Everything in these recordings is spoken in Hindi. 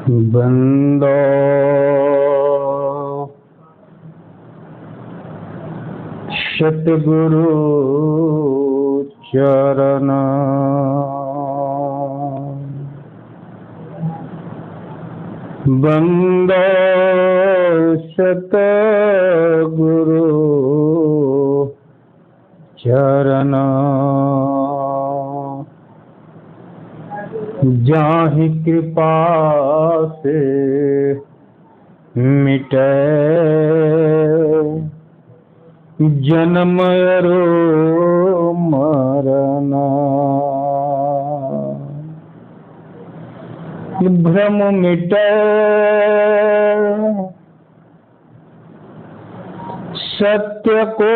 बंदो सतगुरु चरण, बंदो सतगुरु चरण, जाहि कृपा से मिटे जन्म अरो मरण, भ्रम मिटे सत्य को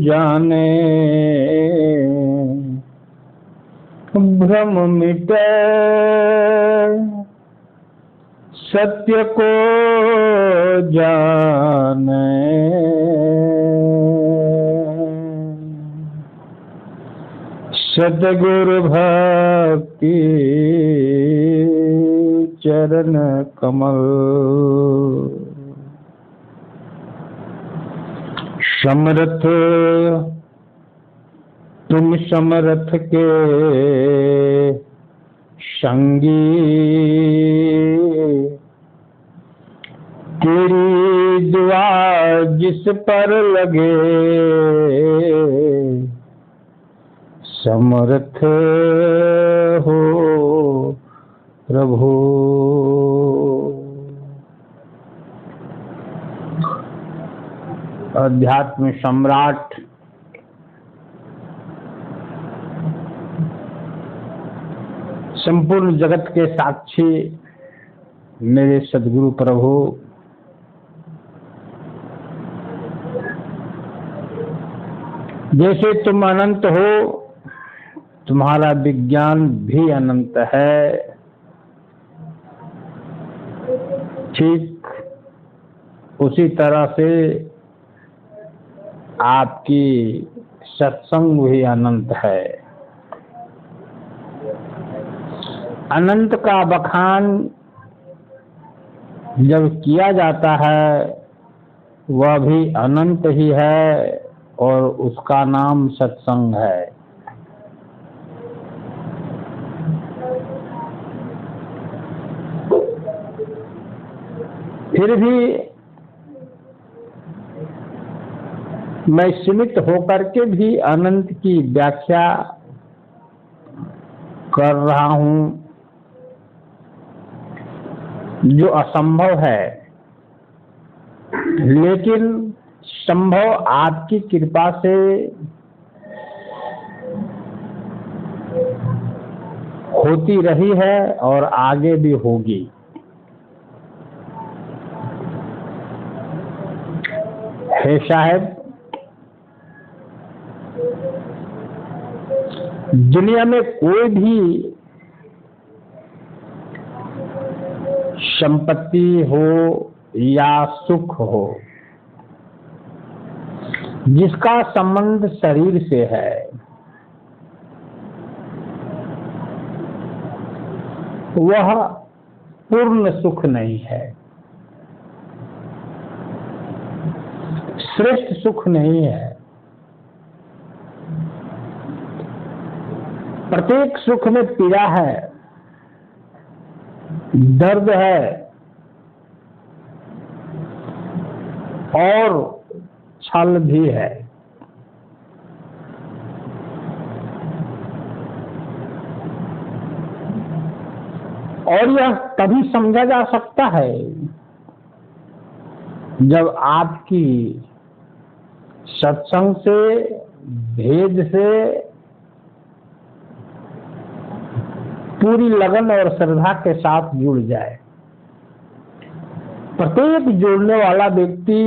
जाने, भ्रम मिटे सत्य को जाने, सतगुरु भक्ति चरण कमल, समर्थ तुम समर्थ के संगी, तेरी दुआ जिस पर लगे समर्थ हो प्रभु। अध्यात्म सम्राट संपूर्ण जगत के साक्षी मेरे सदगुरु प्रभु, जैसे तुम अनंत हो तुम्हारा विज्ञान भी अनंत है, ठीक उसी तरह से आपकी सत्संग भी अनंत है। अनंत का बखान जब किया जाता है वह भी अनंत ही है और उसका नाम सत्संग है। फिर भी मैं सीमित होकर के भी अनंत की व्याख्या कर रहा हूं, जो असंभव है, लेकिन संभव आपकी कृपा से होती रही है और आगे भी होगी। हे साहब, दुनिया में कोई भी संपत्ति हो या सुख हो जिसका संबंध शरीर से है, वह पूर्ण सुख नहीं है, श्रेष्ठ सुख नहीं है। प्रत्येक सुख में पीड़ा है, दर्द है और छल भी है। और यह तभी समझा जा सकता है जब आपकी सत्संग से, भेद से पूरी लगन और श्रद्धा के साथ जुड़ जाए। प्रत्येक जोड़ने वाला व्यक्ति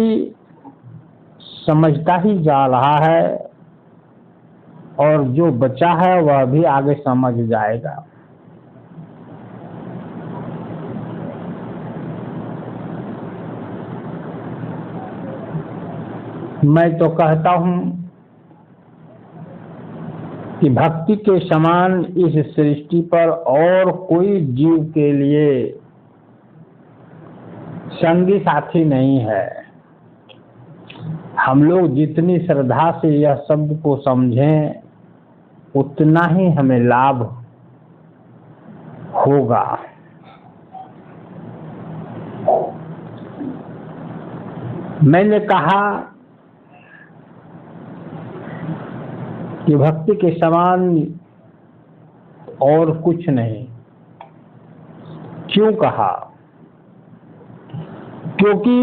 समझता ही जा रहा है और जो बचा है वह भी आगे समझ जाएगा। मैं तो कहता हूं कि भक्ति के समान इस सृष्टि पर और कोई जीव के लिए संगी साथी नहीं है। हम लोग जितनी श्रद्धा से यह शब्द को समझें उतना ही हमें लाभ होगा। मैंने कहा कि भक्ति के समान और कुछ नहीं। क्यों कहा? क्योंकि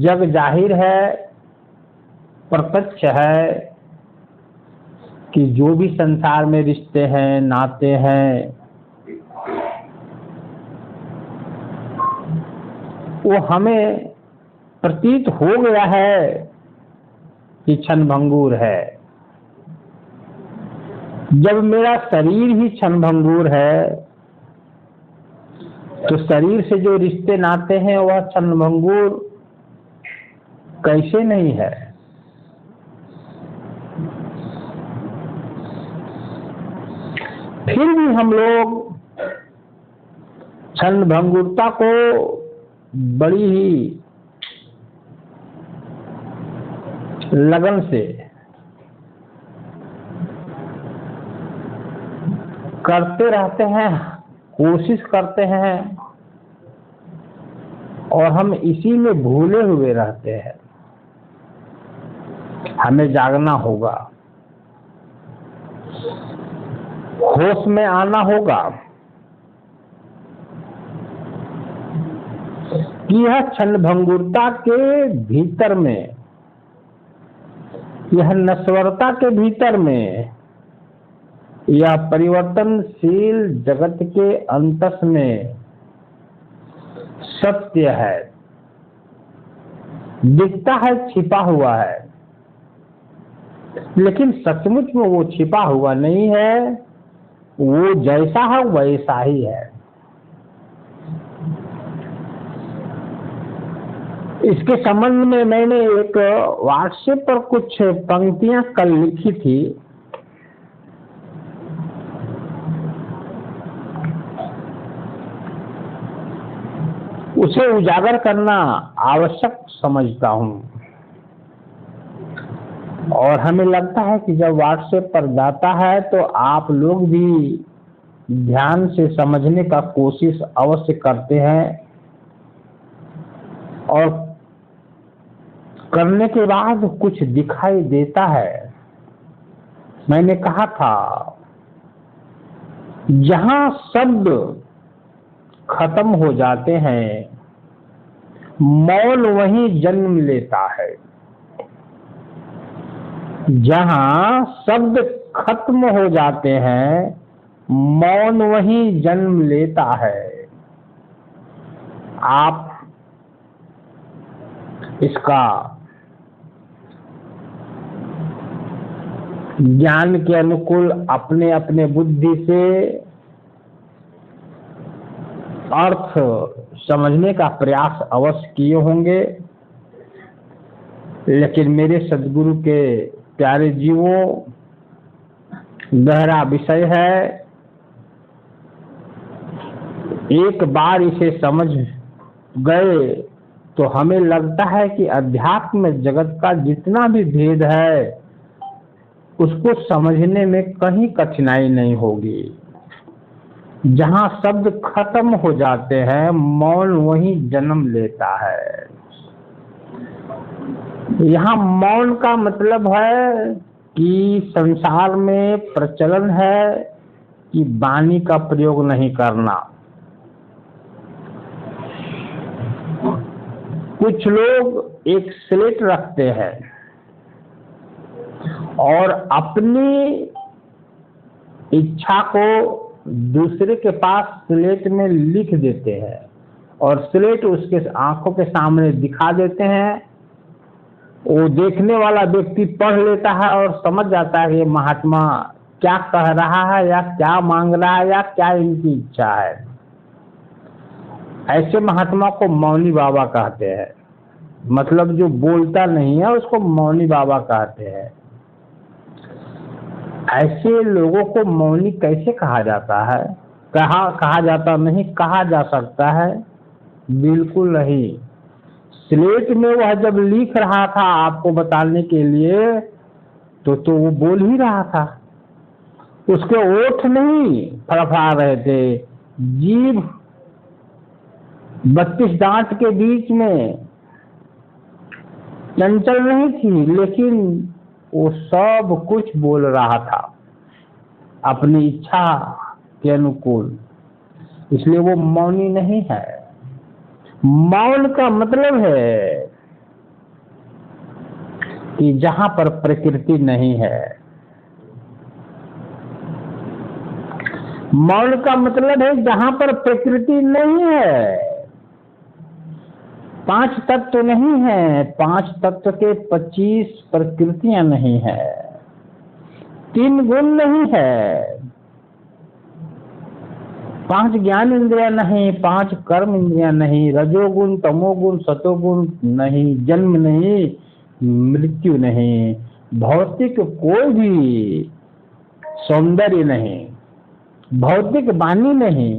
जग जाहिर है, प्रत्यक्ष है कि जो भी संसार में रिश्ते हैं, नाते हैं, वो हमें प्रतीत हो गया है कि क्षणभंगुर है। जब मेरा शरीर ही क्षणभंगुर है तो शरीर से जो रिश्ते नाते हैं वह क्षणभंगुर कैसे नहीं है? फिर भी हम लोग क्षणभंगुरता को बड़ी ही लगन से करते रहते हैं, कोशिश करते हैं और हम इसी में भूले हुए रहते हैं। हमें जागना होगा, होश में आना होगा कि यह क्षणभंगुरता के भीतर में, यह नश्वरता के भीतर में, यह परिवर्तनशील जगत के अंतस में सत्य है, दिखता है, छिपा हुआ है, लेकिन सचमुच में वो छिपा हुआ नहीं है, वो जैसा है वैसा ही है। इसके संबंध में मैंने एक व्हाट्सएप पर कुछ पंक्तियां कल लिखी थी। उसे उजागर करना आवश्यक समझता हूं और हमें लगता है कि जब व्हाट्सएप पर जाता है तो आप लोग भी ध्यान से समझने का कोशिश अवश्य करते हैं और करने के बाद कुछ दिखाई देता है। मैंने कहा था, जहां शब्द खत्म हो जाते हैं मौन वहीं जन्म लेता है। जहां शब्द खत्म हो जाते हैं मौन वहीं जन्म लेता है। आप इसका ज्ञान के अनुकूल अपने अपने बुद्धि से अर्थ समझने का प्रयास अवश्य किए होंगे, लेकिन मेरे सदगुरु के प्यारे जीवों, गहरा विषय है। एक बार इसे समझ गए तो हमें लगता है कि अध्यात्म जगत का जितना भी भेद है उसको समझने में कहीं कठिनाई नहीं होगी। जहां शब्द खत्म हो जाते हैं मौन वहीं जन्म लेता है। यहाँ मौन का मतलब है कि संसार में प्रचलन है कि वाणी का प्रयोग नहीं करना। कुछ लोग एक स्लेट रखते हैं और अपनी इच्छा को दूसरे के पास स्लेट में लिख देते हैं और स्लेट उसके आंखों के सामने दिखा देते हैं। वो देखने वाला व्यक्ति पढ़ लेता है और समझ जाता है ये महात्मा क्या कह रहा है या क्या मांग रहा है या क्या इनकी इच्छा है। ऐसे महात्मा को मौनी बाबा कहते हैं। मतलब जो बोलता नहीं है उसको मौनी बाबा कहते हैं। ऐसे लोगों को मौनी कैसे कहा जाता है? कहा जाता नहीं, कहा जा सकता है। बिल्कुल नहीं। स्लेट में वह जब लिख रहा था आपको बताने के लिए तो वो बोल ही रहा था, उसके ओठ नहीं फड़फड़ा रहे थे, जीभ 32 दांत के बीच में चंचल नहीं थी, लेकिन वो सब कुछ बोल रहा था अपनी इच्छा के अनुकूल, इसलिए वो मौनी नहीं है। मौन का मतलब है कि जहां पर प्रकृति नहीं है। मौन का मतलब है जहां पर प्रकृति नहीं है। 5 तत्व नहीं है, 5 तत्व के 25 प्रकृतियां नहीं है, 3 गुण नहीं है, 5 ज्ञान इंद्रिया नहीं, 5 कर्म इंद्रिया नहीं, रजोगुण तमोगुण सतोगुण नहीं, जन्म नहीं मृत्यु नहीं, भौतिक कोई भी सौंदर्य नहीं, भौतिक वाणी नहीं।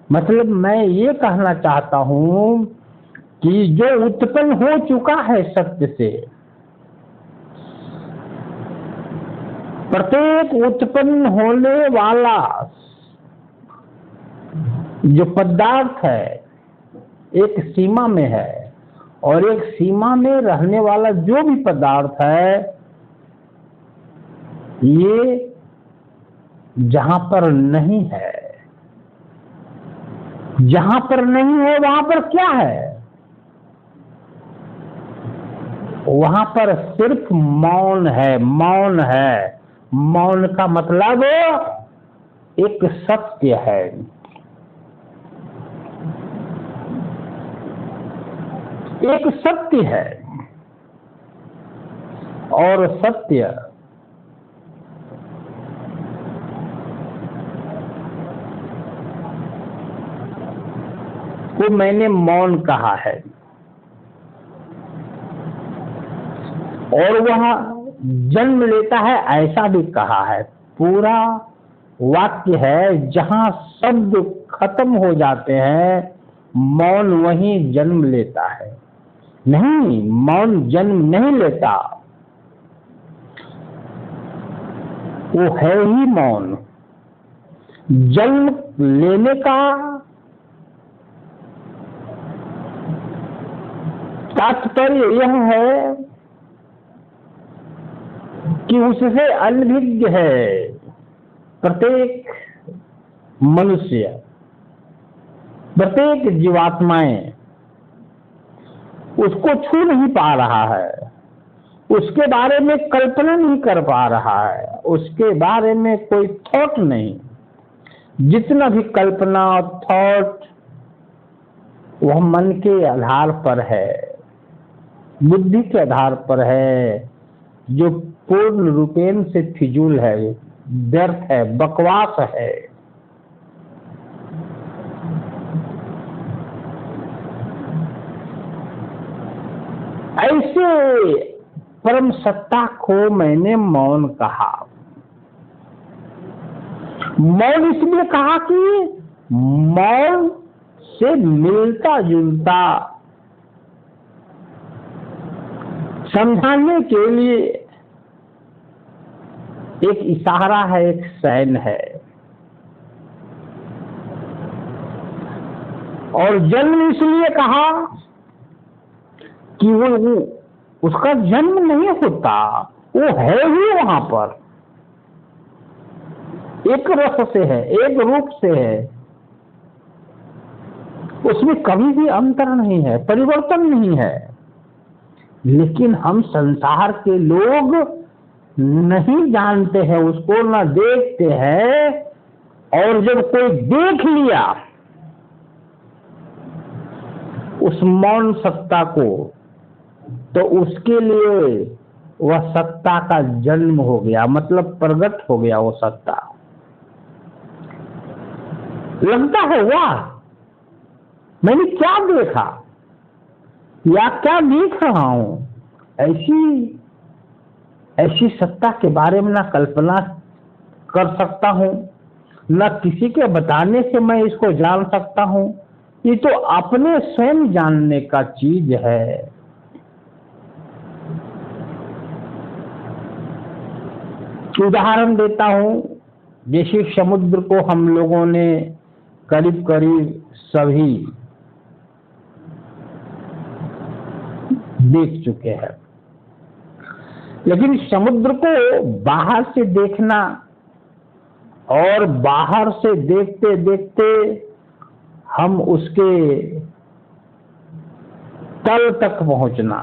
मतलब मैं ये कहना चाहता हूं कि जो उत्पन्न हो चुका है सत्य से, प्रत्येक उत्पन्न होने वाला जो पदार्थ है एक सीमा में है, और एक सीमा में रहने वाला जो भी पदार्थ है, ये जहां पर नहीं है, जहां पर नहीं है वहां पर क्या है? वहां पर सिर्फ मौन है। मौन है, मौन का मतलब एक सत्य है। एक सत्य है, और सत्य को मैंने मौन कहा है, और वह जन्म लेता है ऐसा भी कहा है। पूरा वाक्य है, जहां शब्द खत्म हो जाते हैं मौन वहीं जन्म लेता है। नहीं, मौन जन्म नहीं लेता, वो है ही मौन। जन्म लेने का तात्पर्य यह है कि उससे अनभिज्ञ है प्रत्येक मनुष्य, प्रत्येक जीवात्माएं उसको छू नहीं पा रहा है, उसके बारे में कल्पना नहीं कर पा रहा है, उसके बारे में कोई थॉट नहीं। जितना भी कल्पना और थॉट वह मन के आधार पर है, बुद्धि के आधार पर है, जो पूर्ण रूपेण से फिजूल है, व्यर्थ है, बकवास है। ऐसे परम सत्ता को मैंने मौन कहा। मौन इसलिए कहा कि मौन से मिलता जुलता समझाने के लिए एक इशारा है, एक साइन है। और जन्म इसलिए कहा कि वो उसका जन्म नहीं होता, वो है ही वहां पर, एक रस से है, एक रूप से है, उसमें कभी भी अंतर नहीं है, परिवर्तन नहीं है। लेकिन हम संसार के लोग नहीं जानते हैं उसको, ना देखते हैं, और जब कोई देख लिया उस मौन सत्ता को, तो उसके लिए वह सत्ता का जन्म हो गया, मतलब प्रकट हो गया वो सत्ता। लगता है वाह, मैंने क्या देखा या क्या देख रहा हूं, ऐसी सत्ता के बारे में ना कल्पना कर सकता हूं, ना किसी के बताने से मैं इसको जान सकता हूं, ये तो अपने स्वयं जानने का चीज है। उदाहरण देता हूं, जैसे समुद्र को हम लोगों ने करीब करीब सभी देख चुके हैं, लेकिन समुद्र को बाहर से देखना और बाहर से देखते देखते हम उसके तल तक पहुंचना,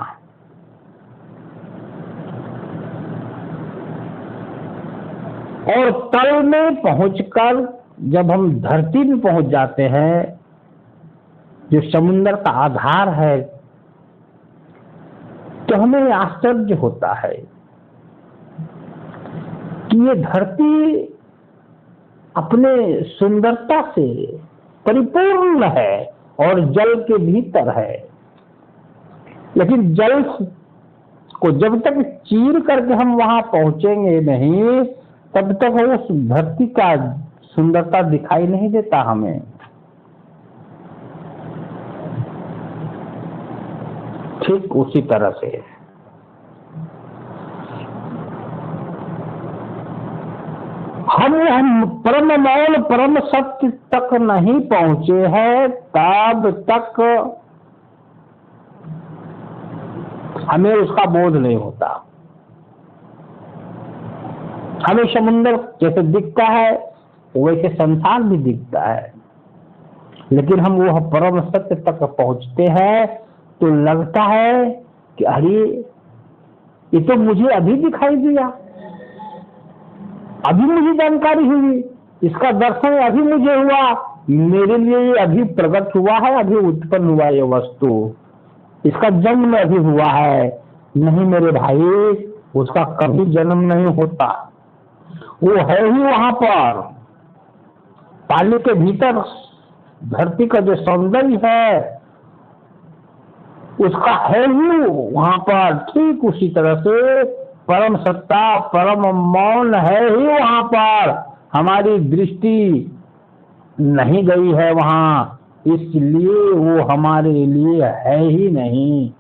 और तल में पहुंचकर जब हम धरती में पहुंच जाते हैं, जो समुद्र का आधार है, तो हमें आश्चर्य होता है कि ये धरती अपने सुंदरता से परिपूर्ण है और जल के भीतर है, लेकिन जल को जब तक चीर करके हम वहां पहुंचेंगे नहीं, तब तक उस धरती का सुंदरता दिखाई नहीं देता हमें। ठीक उसी तरह से हम परम मौन परम सत्य तक नहीं पहुंचे हैं, तब तक हमें उसका बोध नहीं होता। हमें समुद्र जैसे दिखता है वैसे संसार भी दिखता है, लेकिन हम वह परम सत्य तक पहुंचते हैं तो लगता है कि अरे ये तो मुझे अभी दिखाई दिया, अभी मुझे जानकारी हुई, इसका दर्शन अभी मुझे हुआ, मेरे लिए ये अभी प्रकट हुआ है, अभी उत्पन्न हुआ ये वस्तु, इसका जन्म अभी हुआ है। नहीं मेरे भाई, उसका कभी जन्म नहीं होता, वो है ही वहां पर। पानी के भीतर धरती का जो सौंदर्य है उसका है ही वहां पर। ठीक उसी तरह से परम सत्ता परम मौन है ही वहां पर, हमारी दृष्टि नहीं गई है वहां, इसलिए वो हमारे लिए है ही नहीं।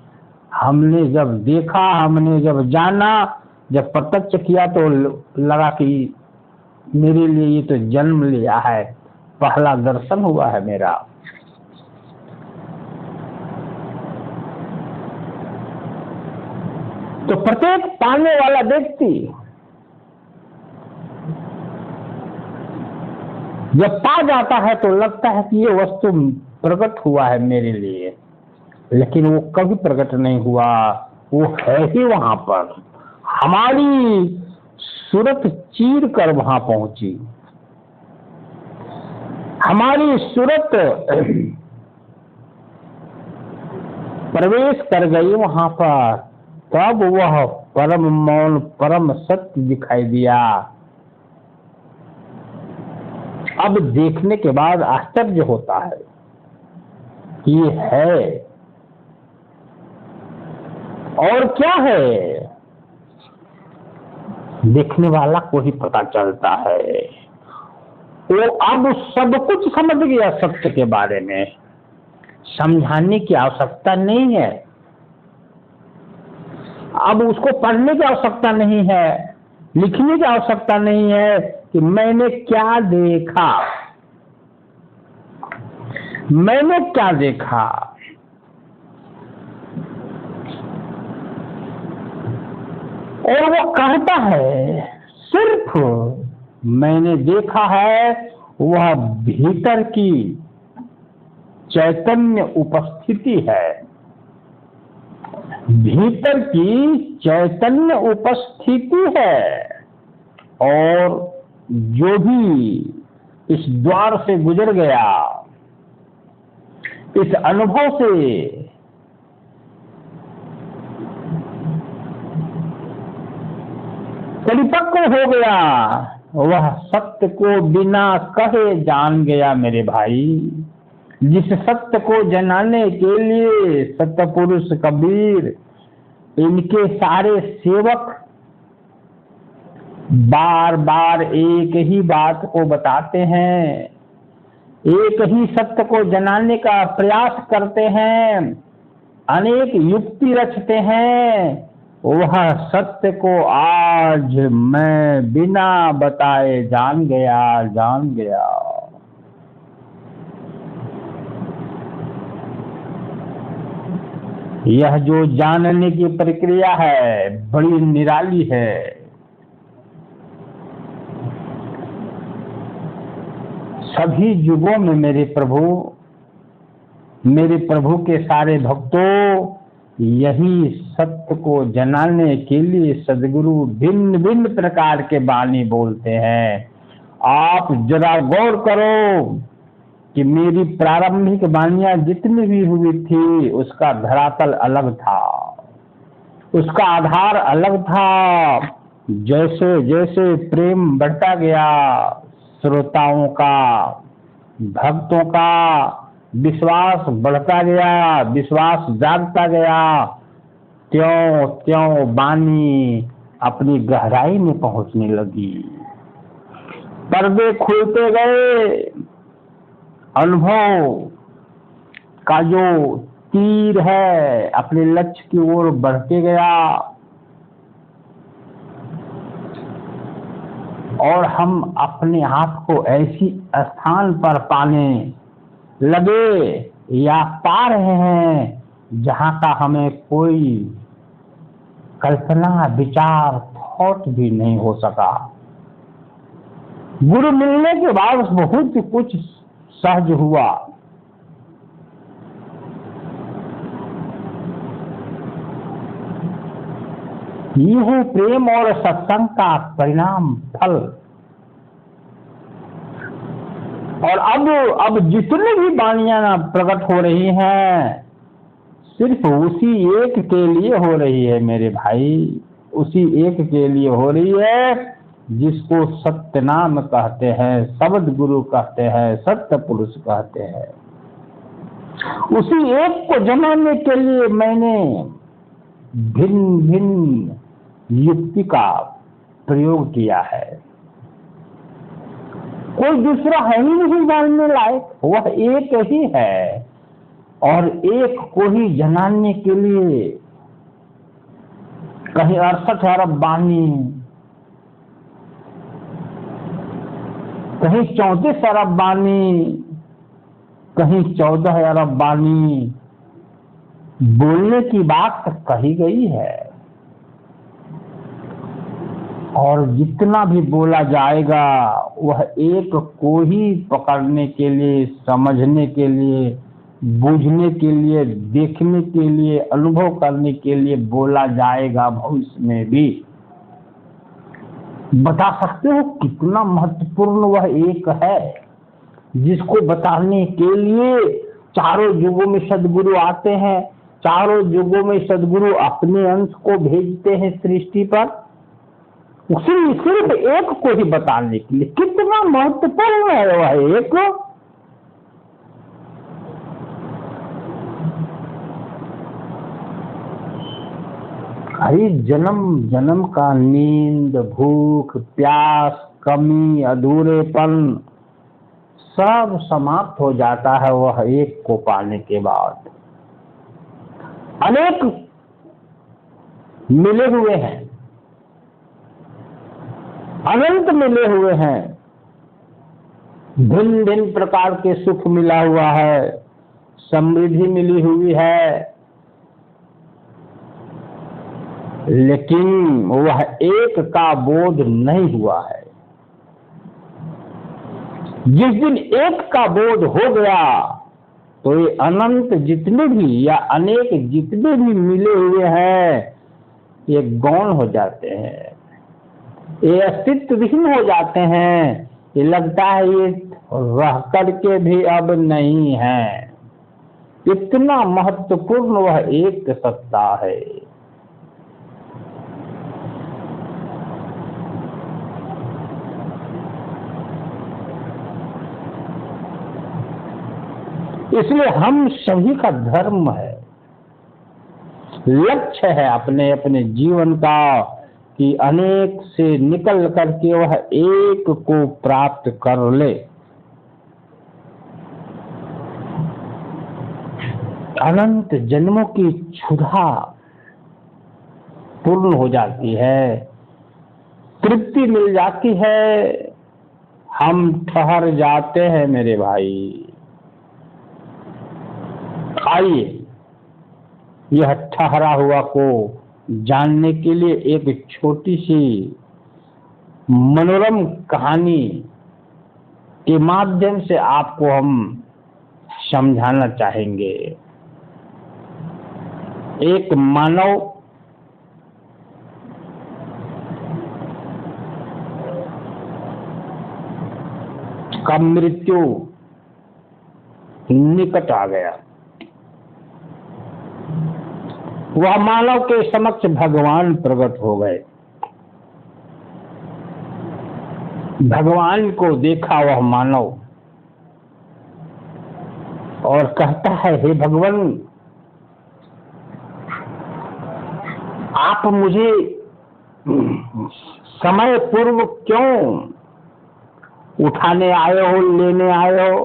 हमने जब देखा, हमने जब जाना, जब प्रत्यक्ष किया तो लगा कि मेरे लिए ये तो जन्म लिया है, पहला दर्शन हुआ है मेरा। तो प्रत्येक पाने वाला व्यक्ति जब पा जाता है तो लगता है कि ये वस्तु प्रकट हुआ है मेरे लिए, लेकिन वो कभी प्रकट नहीं हुआ, वो है ही वहां पर। हमारी सूरत चीर कर वहां पहुंची, हमारी सूरत प्रवेश कर गई वहां पर, तब वह परम मौन परम सत्य दिखाई दिया। अब देखने के बाद आश्चर्य होता है कि ये है और क्या है, देखने वाला को ही पता चलता है। वो अब सब कुछ समझ गया सत्य के बारे में, समझाने की आवश्यकता नहीं है, अब उसको पढ़ने की आवश्यकता नहीं है, लिखने की आवश्यकता नहीं है कि मैंने क्या देखा, मैंने क्या देखा। और वो कहता है सिर्फ मैंने देखा है, वह भीतर की चैतन्य उपस्थिति है, भीतर की चैतन्य उपस्थिति है। और जो भी इस द्वार से गुजर गया, इस अनुभव से परिपक्व हो गया, वह सत्य को बिना कहे जान गया मेरे भाई। जिस सत्य को जनाने के लिए सत्पुरुष कबीर, इनके सारे सेवक बार बार एक ही बात को बताते हैं, एक ही सत्य को जनाने का प्रयास करते हैं, अनेक युक्ति रचते हैं, वह सत्य को आज मैं बिना बताए जान गया। यह जो जानने की प्रक्रिया है बड़ी निराली है। सभी युगों में मेरे प्रभु के सारे भक्तों यही सत्य को जनाने के लिए सद्गुरु भिन्न भिन्न प्रकार के वाणी बोलते हैं। आप जरा गौर करो कि मेरी प्रारंभिक वाणियां जितनी भी हुई थी उसका धरातल अलग था, उसका आधार अलग था। जैसे जैसे प्रेम बढ़ता गया, श्रोताओं का, भक्तों का विश्वास बढ़ता गया, विश्वास जागता गया, त्यों त्यों वाणी अपनी गहराई में पहुंचने लगी। पर्दे खुलते गए, अनुभव का जो तीर है अपने लक्ष्य की ओर बढ़ते गया और हम अपने आप को ऐसी स्थान पर पाने लगे या पा रहे हैं जहां का हमें कोई कल्पना, विचार, थॉट भी नहीं हो सका। गुरु मिलने के बाद बहुत कुछ सहज हुआ। यह प्रेम और सत्संग का परिणाम, फल। और अब जितनी भी वाणियां प्रकट हो रही हैं सिर्फ उसी एक के लिए हो रही है मेरे भाई, उसी एक के लिए हो रही है जिसको सत्य नाम कहते हैं, शब्द गुरु कहते हैं, सत्य पुरुष कहते हैं। उसी एक को जमाने के लिए मैंने भिन्न भिन्न युक्ति का प्रयोग किया है। कोई दूसरा है ही नहीं जानने लायक, वह एक ही है। और एक को ही जनाने के लिए कहीं 68 अरब वाणी, कहीं 34 अरब वाणी, कहीं 14 अरब वाणी बोलने की बात कही गई है। और जितना भी बोला जाएगा वह एक को ही पकड़ने के लिए, समझने के लिए, बूझने के लिए, देखने के लिए, अनुभव करने के लिए बोला जाएगा भविष्य में भी। बता सकते हो कितना महत्वपूर्ण वह एक है जिसको बताने के लिए चारों युगों में सद्गुरु आते हैं, चारों युगों में सद्गुरु अपने अंश को भेजते हैं सृष्टि पर, उसी सिर्फ एक को ही बताने के लिए। कितना महत्वपूर्ण है वह एक। हरी जन्म जन्म का नींद, भूख, प्यास, कमी, अधूरेपन सब समाप्त हो जाता है वह एक को पाने के बाद। अनेक मिले हुए हैं, अनंत मिले हुए हैं, भिन्न भिन्न प्रकार के सुख मिला हुआ है, समृद्धि मिली हुई है, लेकिन वह एक का बोध नहीं हुआ है। जिस दिन एक का बोध हो गया तो ये अनंत जितने भी या अनेक जितने भी मिले हुए हैं ये गौण हो जाते हैं, ये अस्तित्वहीन हो जाते हैं। ये लगता है ये रह करके भी अब नहीं है। इतना महत्वपूर्ण वह एक सत्ता है। इसलिए हम सभी का धर्म है, लक्ष्य है अपने अपने जीवन का कि अनेक से निकल करके वह एक को प्राप्त कर ले। अनंत जन्मों की क्षुधा पूर्ण हो जाती है, तृप्ति मिल जाती है, हम ठहर जाते हैं मेरे भाई। आइए यह ठहरा हुआ को जानने के लिए एक छोटी सी मनोरम कहानी के माध्यम से आपको हम समझाना चाहेंगे। एक मानव का मृत्यु निकट आ गया। वह मानव के समक्ष भगवान प्रकट हो गए। भगवान को देखा वह मानव और कहता है, हे भगवान, आप मुझे समय पूर्व क्यों उठाने आए हो, लेने आए हो?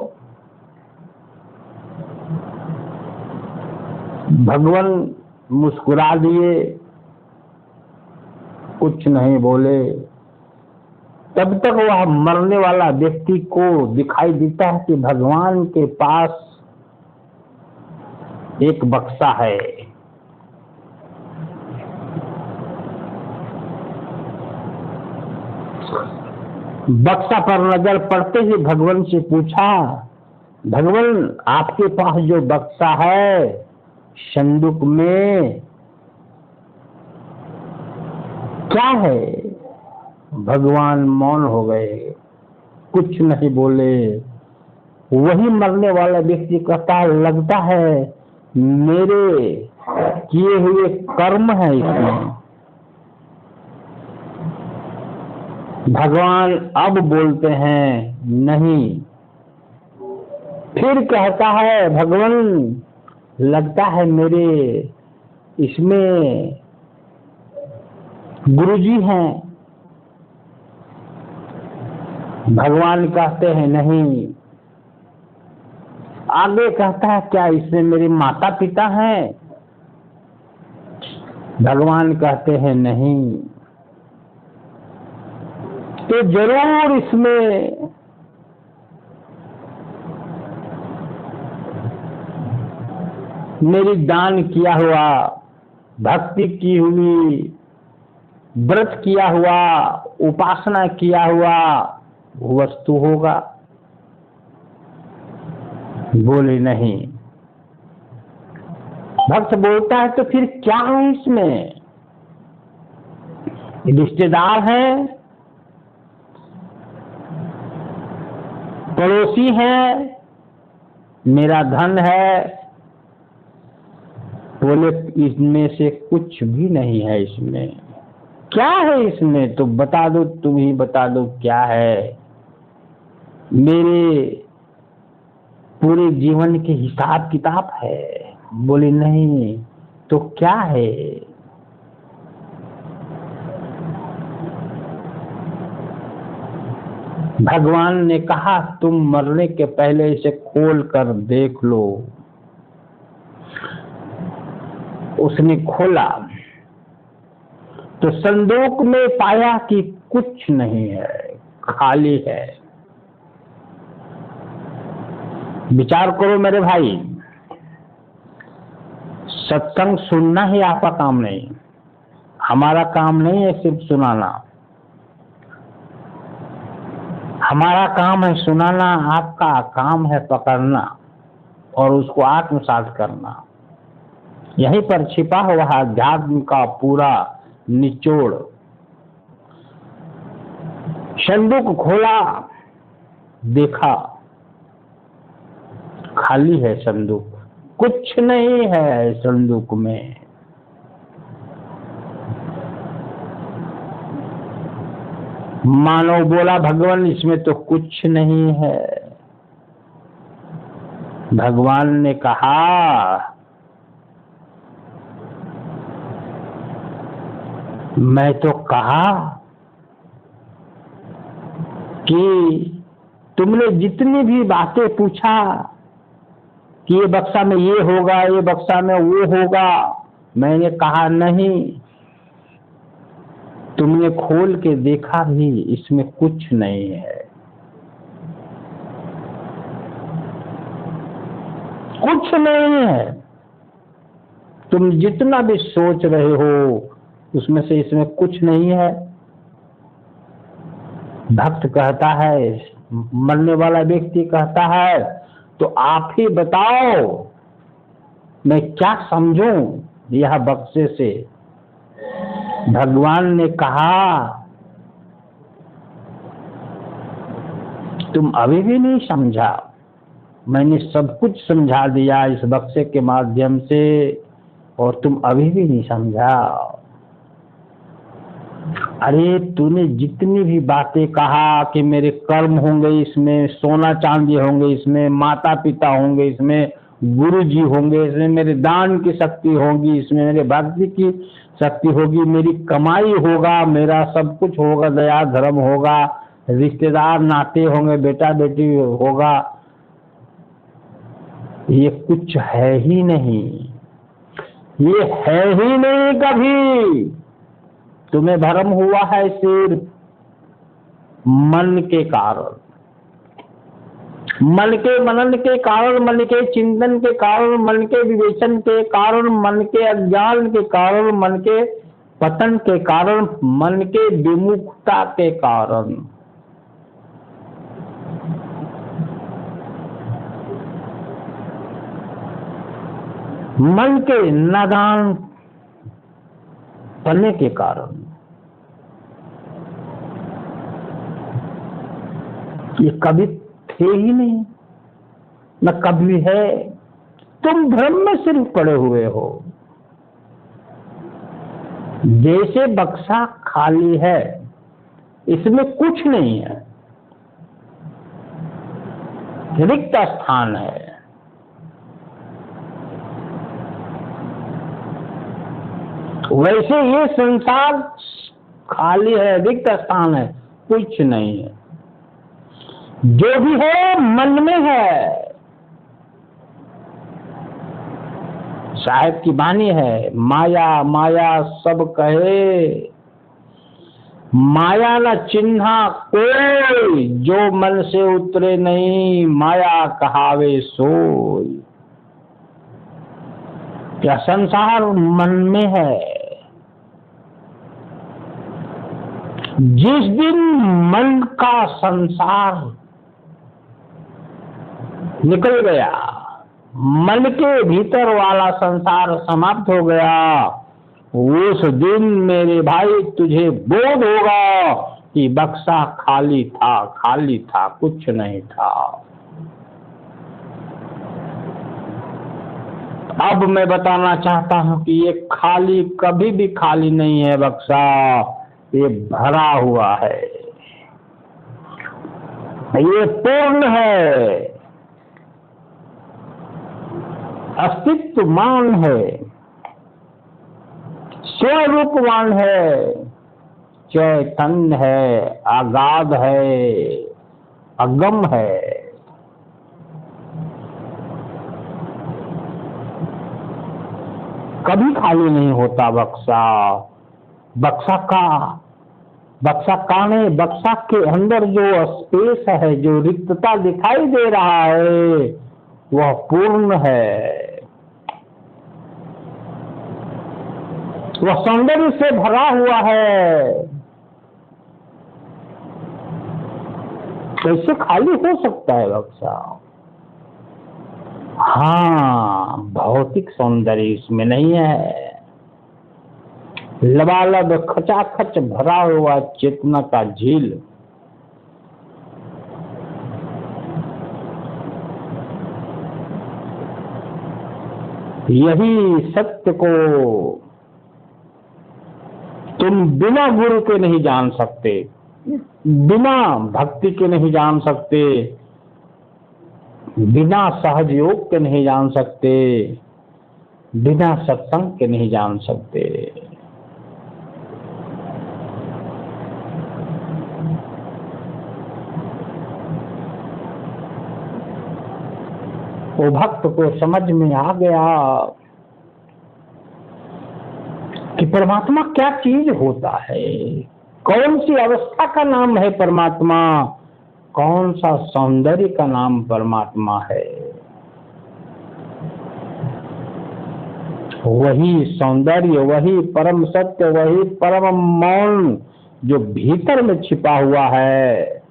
भगवान मुस्कुरा दिए, कुछ नहीं बोले। तब तक वह मरने वाला व्यक्ति को दिखाई देता है कि भगवान के पास एक बक्सा है। बक्सा पर नजर पड़ते ही भगवान से पूछा, भगवान आपके पास जो बक्सा है संदूक में क्या है? भगवान मौन हो गए, कुछ नहीं बोले। वही मरने वाला व्यक्ति कहता है, लगता है मेरे किए हुए कर्म है इसमें। भगवान अब बोलते हैं, नहीं। फिर कहता है, भगवान लगता है मेरे इसमें गुरुजी हैं। भगवान कहते हैं, नहीं। आगे कहता है, क्या इसमें मेरे माता पिता हैं? भगवान कहते हैं, नहीं। तो जरूर इसमें मेरी दान किया हुआ, भक्ति की हुई, व्रत किया हुआ, उपासना किया हुआ वस्तु होगा। बोले नहीं। भक्त बोलता है, तो फिर क्या है इसमें? रिश्तेदार हैं, पड़ोसी हैं, मेरा धन है। बोले इसमें से कुछ भी नहीं है। इसमें क्या है? इसमें तो बता दो, तुम ही बता दो क्या है। मेरे पूरे जीवन के हिसाब किताब है। बोले नहीं। तो क्या है? भगवान ने कहा, तुम मरने के पहले इसे खोल कर देख लो। उसने खोला तो संदूक में पाया कि कुछ नहीं है, खाली है। विचार करो मेरे भाई, सत्संग सुनना ही आपका काम नहीं, हमारा काम नहीं है सिर्फ सुनाना। हमारा काम है सुनाना, आपका काम है पकड़ना और उसको आत्मसात करना। यहीं पर छिपा हुआ है अध्यात्म का पूरा निचोड़। संदूक खोला, देखा खाली है संदूक, कुछ नहीं है संदूक में। मानव बोला, भगवान इसमें तो कुछ नहीं है। भगवान ने कहा, मैं तो कहा कि तुमने जितनी भी बातें पूछा कि ये बक्सा में ये होगा, ये बक्सा में वो होगा। मैंने कहा नहीं, तुमने खोल के देखा भी, इसमें कुछ नहीं है, कुछ नहीं है। तुम जितना भी सोच रहे हो उसमें से इसमें कुछ नहीं है। भक्त कहता है, मरने वाला व्यक्ति कहता है, तो आप ही बताओ मैं क्या समझूं यह बक्से से। भगवान ने कहा, तुम अभी भी नहीं समझा, मैंने सब कुछ समझा दिया इस बक्से के माध्यम से, और तुम अभी भी नहीं समझा। अरे तूने जितनी भी बातें कहा कि मेरे कर्म होंगे इसमें, सोना चांदी होंगे इसमें, माता पिता होंगे इसमें, गुरु जी होंगे इसमें, मेरे दान की शक्ति होगी इसमें, मेरे भक्ति की शक्ति होगी, मेरी कमाई होगा, मेरा सब कुछ होगा, दया धर्म होगा, रिश्तेदार नाते होंगे, बेटा बेटी होगा, ये कुछ है ही नहीं, ये है ही नहीं कभी। तुम्हें भ्रम हुआ है सिर्फ मन के कारण, मन के मनन के कारण, मन के चिंतन के कारण, मन के विवेचन के कारण, मन के अज्ञान के कारण, मन के पतन के कारण, मन के विमुखता के कारण। मन के नादान पन्ने के कारण। ये कभी थे ही नहीं, न कभी है। तुम भ्रम में सिर्फ पड़े हुए हो। जैसे बक्सा खाली है, इसमें कुछ नहीं है, रिक्त स्थान है। वैसे ये संसार खाली है, रिक्त स्थान है, कुछ नहीं है। जो भी है मन में है। साहेब की वाणी है, माया माया सब कहे, माया न चिन्हा कोई, जो मन से उतरे नहीं, माया कहावे सोई। क्या संसार मन में है। जिस दिन मन का संसार निकल गया, मन के भीतर वाला संसार समाप्त हो गया, उस दिन मेरे भाई तुझे बोध होगा कि बक्सा खाली था, खाली था, कुछ नहीं था। अब मैं बताना चाहता हूं कि ये खाली कभी भी खाली नहीं है बक्सा, ये भरा हुआ है, ये पूर्ण है, अस्तित्वमान है, स्वरूपवान है, चैतन्य है, आगाध है, अगम है। कभी खाली नहीं होता बक्सा। बक्सा काने, बक्सा के अंदर जो स्पेस है, जो रिक्तता दिखाई दे रहा है, वह पूर्ण है, वह सौंदर्य से भरा हुआ है। कैसे खाली हो सकता है बक्सा। हाँ, भौतिक सौंदर्य इसमें नहीं है, लबालब खचाखच भरा हुआ चेतना का झील। यही सत्य को तुम बिना गुरु के नहीं जान सकते, बिना भक्ति के नहीं जान सकते, बिना सहज योग के नहीं जान सकते, बिना सत्संग के नहीं जान सकते। वो भक्त को समझ में आ गया कि परमात्मा क्या चीज होता है, कौन सी अवस्था का नाम है परमात्मा, कौन सा सौंदर्य का नाम परमात्मा है। वही सौंदर्य, वही परम सत्य, वही परम मौन जो भीतर में छिपा हुआ है,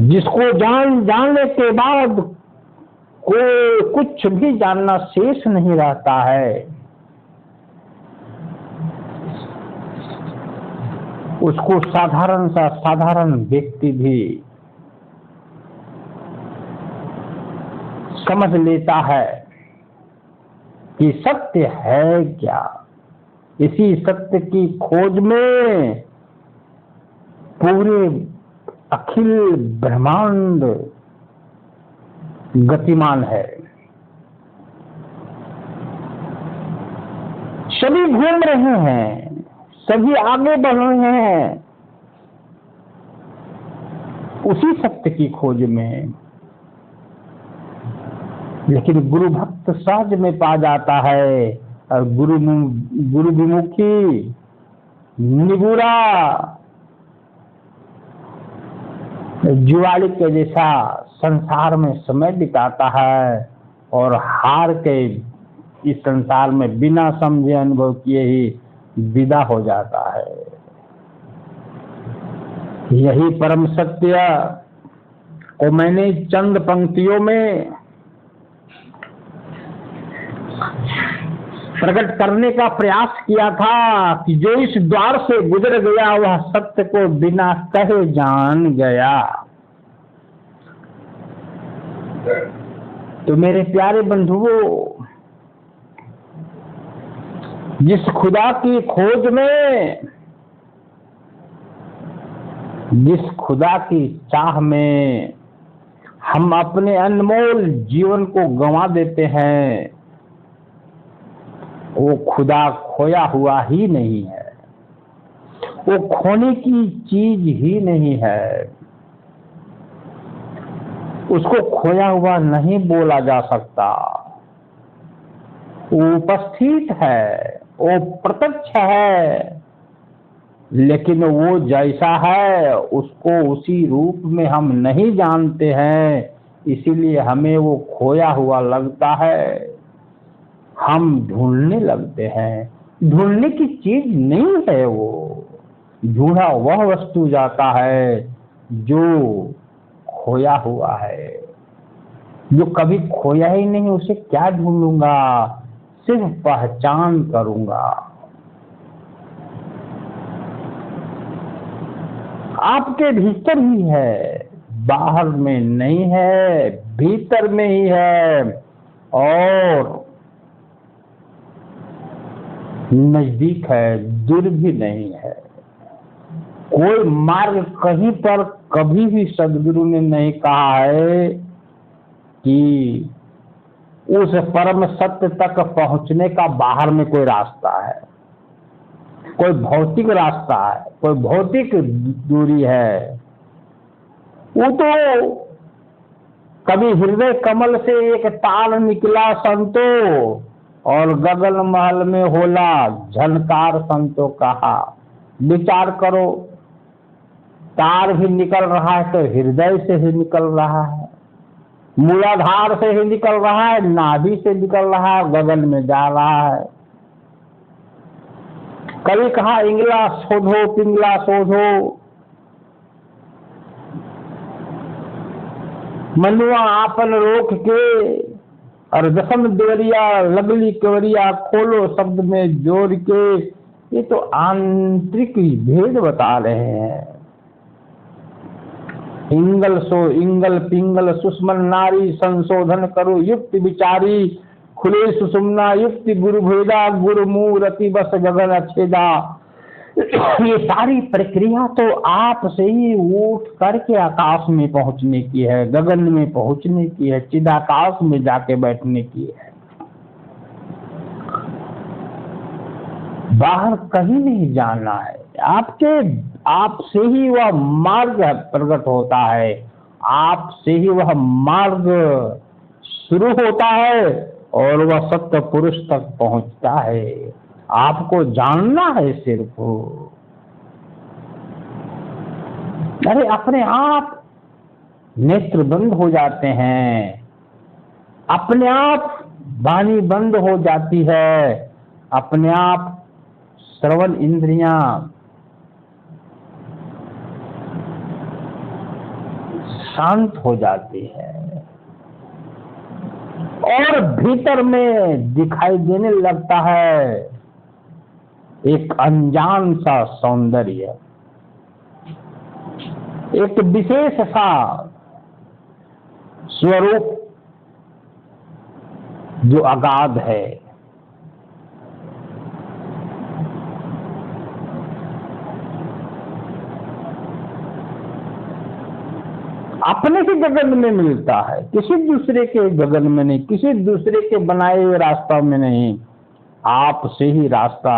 जिसको जानने के बाद कोई कुछ भी जानना शेष नहीं रहता है, उसको साधारण सा साधारण व्यक्ति भी समझ लेता है कि सत्य है क्या। इसी सत्य की खोज में पूरे अखिल ब्रह्मांड गतिमान है। सभी घूम रहे हैं, सभी आगे बढ़ रहे हैं उसी सत्य की खोज में, लेकिन गुरु भक्त सहज में पा जाता है और गुरु विमुखी निगुरा जुआली के जैसा संसार में समय बिताता है और हार के इस संसार में बिना समझे अनुभव किए ही विदा हो जाता है। यही परम सत्य को मैंने चंद पंक्तियों में प्रकट करने का प्रयास किया था कि जो इस द्वार से गुजर गया वह सत्य को बिना कहे जान गया। तो मेरे प्यारे बंधुओं, जिस खुदा की खोज में, जिस खुदा की चाह में हम अपने अनमोल जीवन को गंवा देते हैं, वो खुदा खोया हुआ ही नहीं है, वो खोने की चीज ही नहीं है, उसको खोया हुआ नहीं बोला जा सकता। वो उपस्थित है, वो प्रत्यक्ष है, लेकिन वो जैसा है उसको उसी रूप में हम नहीं जानते हैं, इसीलिए हमें वो खोया हुआ लगता है। हम ढूंढने लगते हैं, ढूंढने की चीज नहीं है वो, ढूंढा वह वस्तु जाता है जो खोया हुआ है। जो कभी खोया ही नहीं उसे क्या ढूंढूंगा, सिर्फ पहचान करूंगा। आपके भीतर ही है, बाहर में नहीं है, भीतर में ही है और नजदीक है, दूर भी नहीं है। कोई मार्ग कहीं पर कभी भी सदगुरु ने नहीं कहा है कि उस परम सत्य तक पहुंचने का बाहर में कोई रास्ता है, कोई भौतिक रास्ता है, कोई भौतिक दूरी है। वो तो कभी हृदय कमल से एक तार निकला संतो और गगन महल में होला झनकार संतो कहा। विचार करो, तार भी निकल रहा है तो हृदय से ही निकल रहा है, मूलाधार से ही निकल रहा है, नाभि से निकल रहा है, गगन में जा रहा है। कभी कहा इंगला शोधो पिंगला शोधो, मनुआ आपन रोक के और दसम देवरिया लगली केवरिया खोलो शब्द में जोड़ के। ये तो आंतरिक भेद बता रहे हैं। इंगल सो इंगल पिंगल सुषमन नारी संशोधन करो युक्ति विचारी, खुले सुषुम्ना युक्ति गुरु भेदा, गुरु मूरति बस गगन अच्छेदा। ये सारी प्रक्रिया तो आप से ही उठ करके आकाश में पहुंचने की है, गगन में पहुंचने की है, चिदाकाश में जाके बैठने की है। बाहर कहीं नहीं जाना है, आपसे ही वह मार्ग प्रकट होता है, आपसे ही वह मार्ग शुरू होता है और वह सत्य पुरुष तक पहुंचता है। आपको जानना है सिर्फ। अरे अपने आप नेत्र बंद हो जाते हैं, अपने आप वाणी बंद हो जाती है, अपने आप श्रवण इंद्रियां शांत हो जाती है और भीतर में दिखाई देने लगता है एक अनजान सा सौंदर्य, एक विशेष सा स्वरूप जो अगाध है। अपने ही गगन में मिलता है, किसी दूसरे के गगन में नहीं, किसी दूसरे के बनाए हुए रास्ता में नहीं, आप से ही रास्ता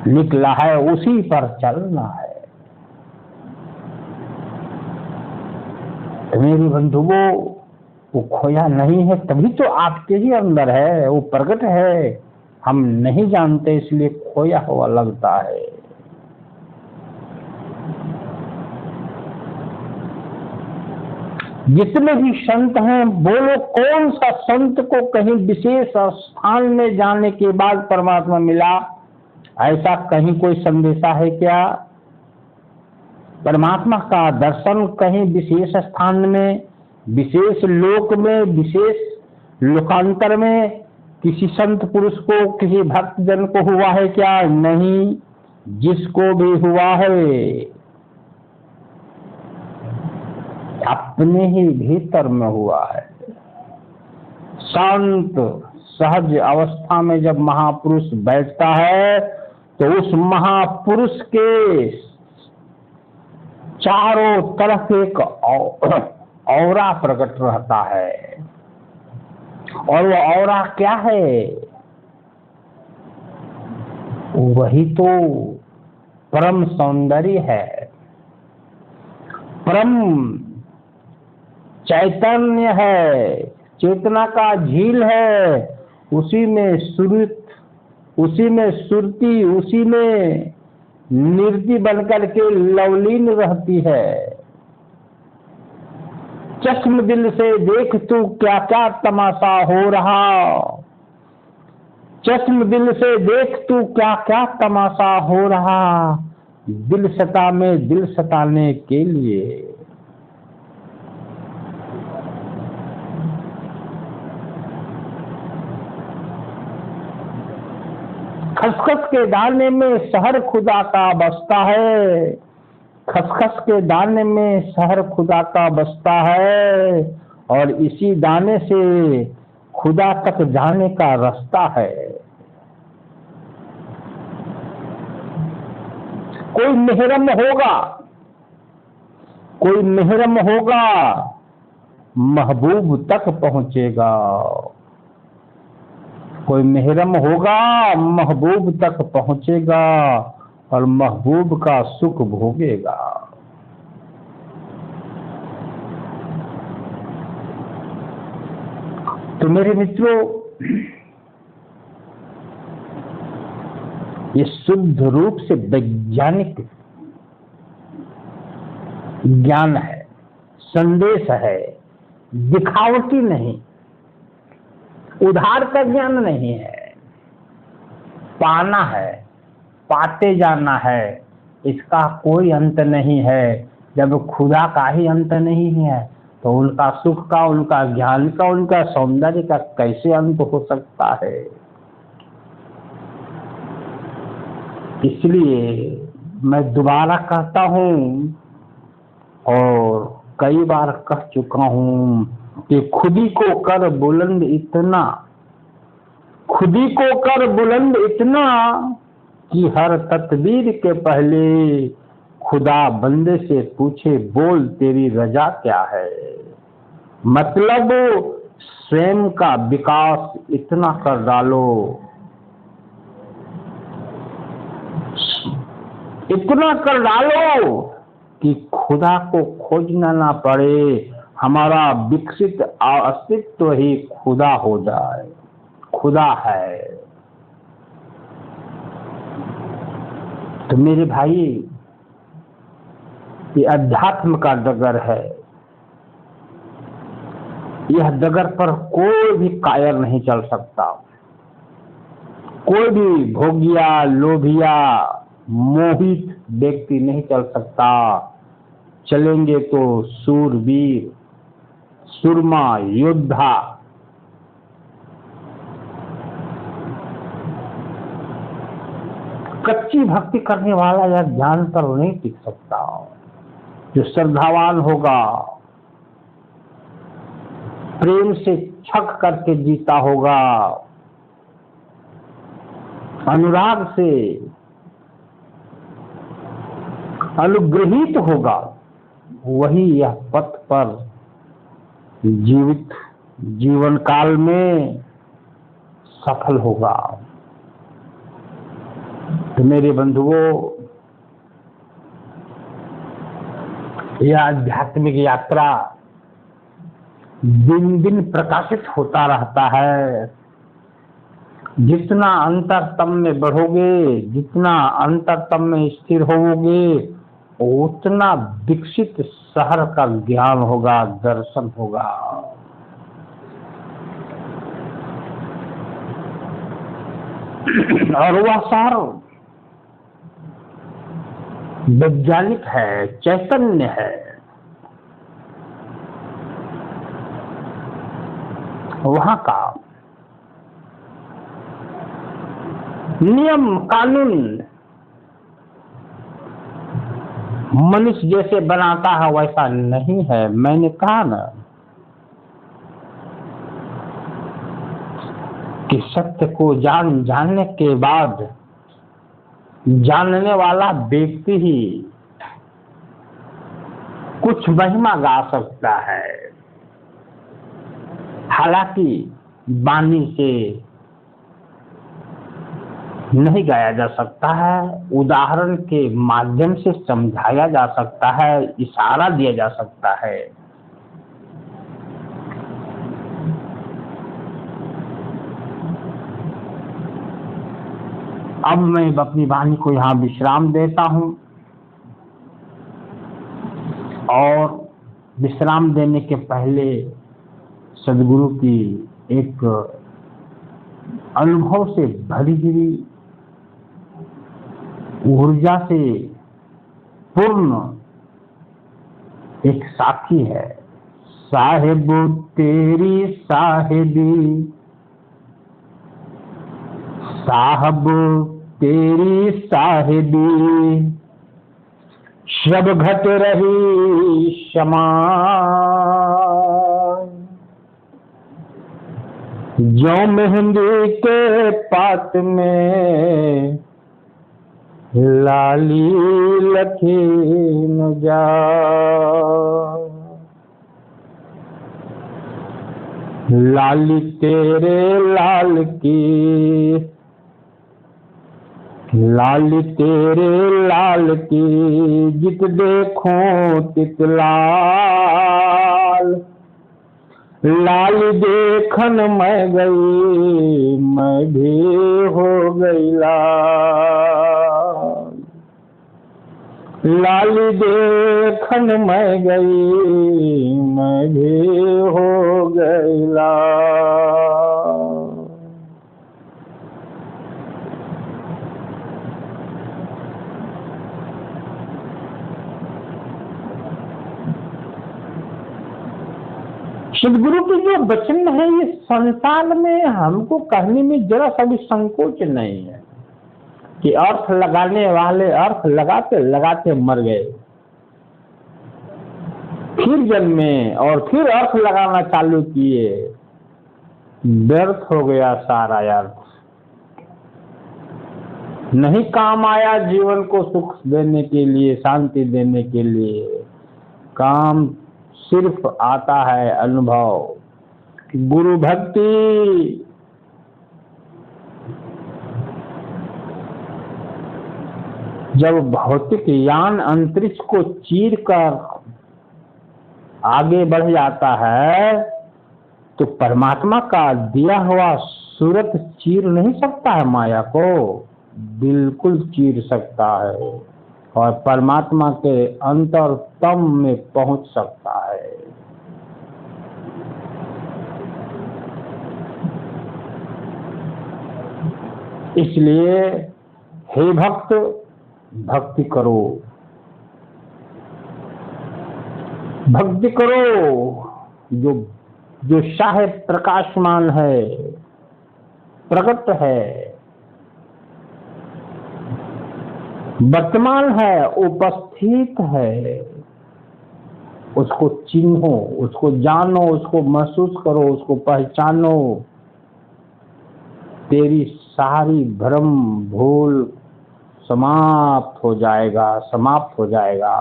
निकला है, उसी पर चलना है। मेरे बंधुओं, वो खोया नहीं है, तभी तो आपके ही अंदर है, वो प्रकट है। हम नहीं जानते इसलिए खोया हुआ लगता है। जितने भी संत हैं, बोलो कौन सा संत को कहीं विशेष स्थान में जाने के बाद परमात्मा मिला? ऐसा कहीं कोई संदेशा है क्या? परमात्मा का दर्शन कहीं विशेष स्थान में, विशेष लोक में, विशेष लोकांतर में किसी संत पुरुष को, किसी भक्त जन को हुआ है क्या? नहीं। जिसको भी हुआ है अपने ही भीतर में हुआ है। शांत सहज अवस्था में जब महापुरुष बैठता है तो उस महापुरुष के चारों तरफ एक औरा प्रकट रहता है। और वो औरा क्या है? वही तो परम सौंदर्य है, परम चैतन्य है, चेतना का झील है। उसी में सुरत, उसी में सुरती, उसी में निर्ति बनकर के लवलीन रहती है। चश्म दिल से देख तू क्या क्या तमाशा हो रहा, चश्म दिल से देख तू क्या क्या तमाशा हो रहा, दिल सता में दिल सताने के लिए। खसखस के दाने में शहर खुदा का बसता है, खसखस के दाने में शहर खुदा का बसता है, और इसी दाने से खुदा तक जाने का रास्ता है। कोई मेहरम होगा, कोई मेहरम होगा, महबूब तक पहुंचेगा। कोई मेहरम होगा, महबूब तक पहुंचेगा और महबूब का सुख भोगेगा। तो मेरे मित्रों, ये शुद्ध रूप से वैज्ञानिक ज्ञान है, संदेश है, दिखावटी नहीं, उधार का ज्ञान नहीं है। पाना है, पाते जाना है, इसका कोई अंत नहीं है। जब खुदा का ही अंत नहीं है तो उनका सुख का, उनका ज्ञान का, उनका सौंदर्य का कैसे अंत हो सकता है? इसलिए मैं दोबारा कहता हूं और कई बार कह चुका हूं कि खुदी को कर बुलंद इतना, खुदी को कर बुलंद इतना कि हर तकदीर के पहले खुदा बंदे से पूछे बोल तेरी रजा क्या है। मतलब स्वयं का विकास इतना कर डालो, इतना कर डालो कि खुदा को खोजना ना पड़े, हमारा विकसित अस्तित्व ही खुदा हो जाए, खुदा है। तो मेरे भाई, ये अध्यात्म का डगर है। यह डगर पर कोई भी कायर नहीं चल सकता। कोई भी भोगिया, लोभिया, मोहित व्यक्ति नहीं चल सकता। चलेंगे तो सूरवीर, सुरमा, योद्धा। कच्ची भक्ति करने वाला यह ज्ञान पर नहीं टिक सकता। जो श्रद्धावान होगा, प्रेम से छक करके जीता होगा, अनुराग से अनुग्रहित होगा, वही यह पथ पर जीवन काल में सफल होगा। तो मेरे बंधुओं, यह आध्यात्मिक यात्रा दिन दिन प्रकाशित होता रहता है। जितना अंतरतम में बढ़ोगे, जितना अंतरतम में स्थिर होगे, उतना विकसित शहर का ज्ञान होगा, दर्शन होगा। और वह शहर वैज्ञानिक है, चैतन्य है। वहां का नियम कानून मनुष्य जैसे बनाता है वैसा नहीं है। मैंने कहा ना कि सत्य को जानने के बाद जानने वाला व्यक्ति ही कुछ महिमा गा सकता है। हालांकि वाणी से नहीं गाया जा सकता है, उदाहरण के माध्यम से समझाया जा सकता है, इशारा दिया जा सकता है। अब मैं अपनी वाणी को यहाँ विश्राम देता हूँ और विश्राम देने के पहले सदगुरु की एक अनुभव से भरी हुई ऊर्जा से पूर्ण एक साथी है। साहिब तेरी साहिबी, साहब तेरी साहिबी, शब घट रही क्षमा, जो मेहंदी के पात में लाली लखी न जा। लाली तेरे लाल की, लाली तेरे लाल की, जित देखो तित लाल। लाल देखन मैं गई, मैं भी हो गई लाल। लाल देखन मैं गई, मैं भी हो गई लाल। सदगुरु के जो वचन है, ये संसार में हमको कहने में जरा सा भी संकोच नहीं है कि अर्थ लगाने वाले अर्थ लगाते लगाते मर गए, फिर जन्मे और फिर अर्थ लगाना चालू किए, व्यर्थ हो गया सारा अर्थ। नहीं काम आया जीवन को सुख देने के लिए, शांति देने के लिए। काम सिर्फ आता है अनुभव, गुरु भक्ति। जब भौतिक यान अंतरिक्ष को चीर कर आगे बढ़ जाता है तो परमात्मा का दिया हुआ सूरत चीर नहीं सकता है माया को, बिल्कुल चीर सकता है और परमात्मा के अंतरतम में पहुंच सकता है। इसलिए हे भक्त, भक्ति करो, भक्ति करो। जो शाह प्रकाशमान है, प्रकट है, वर्तमान है, उपस्थित है, उसको चिन्हो, उसको जानो, उसको महसूस करो, उसको पहचानो। तेरी सारी भ्रम भूल समाप्त हो जाएगा, समाप्त हो जाएगा।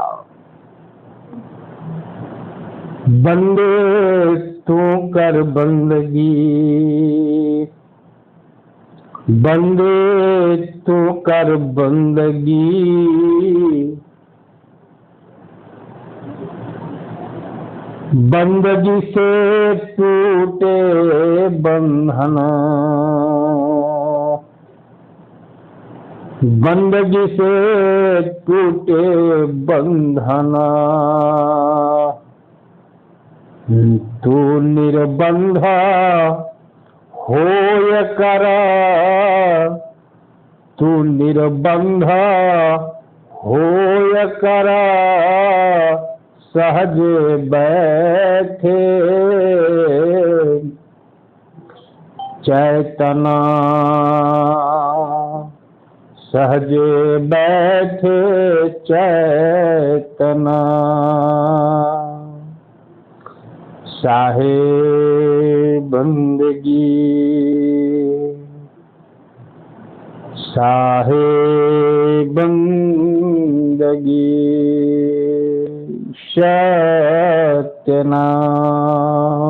बंदे तू कर बंदगी, बंदे तू कर बंदगी, बंदगी से टूटे बंधन, बंदगी से टूटे बंधन। तू निर्बंध होय कर, तू निर्बंध होय कर, सहज बैठे चैतना, सहज बैठे चैतना। साहे बंदगी, साहे बंदगी, सत्यनाम।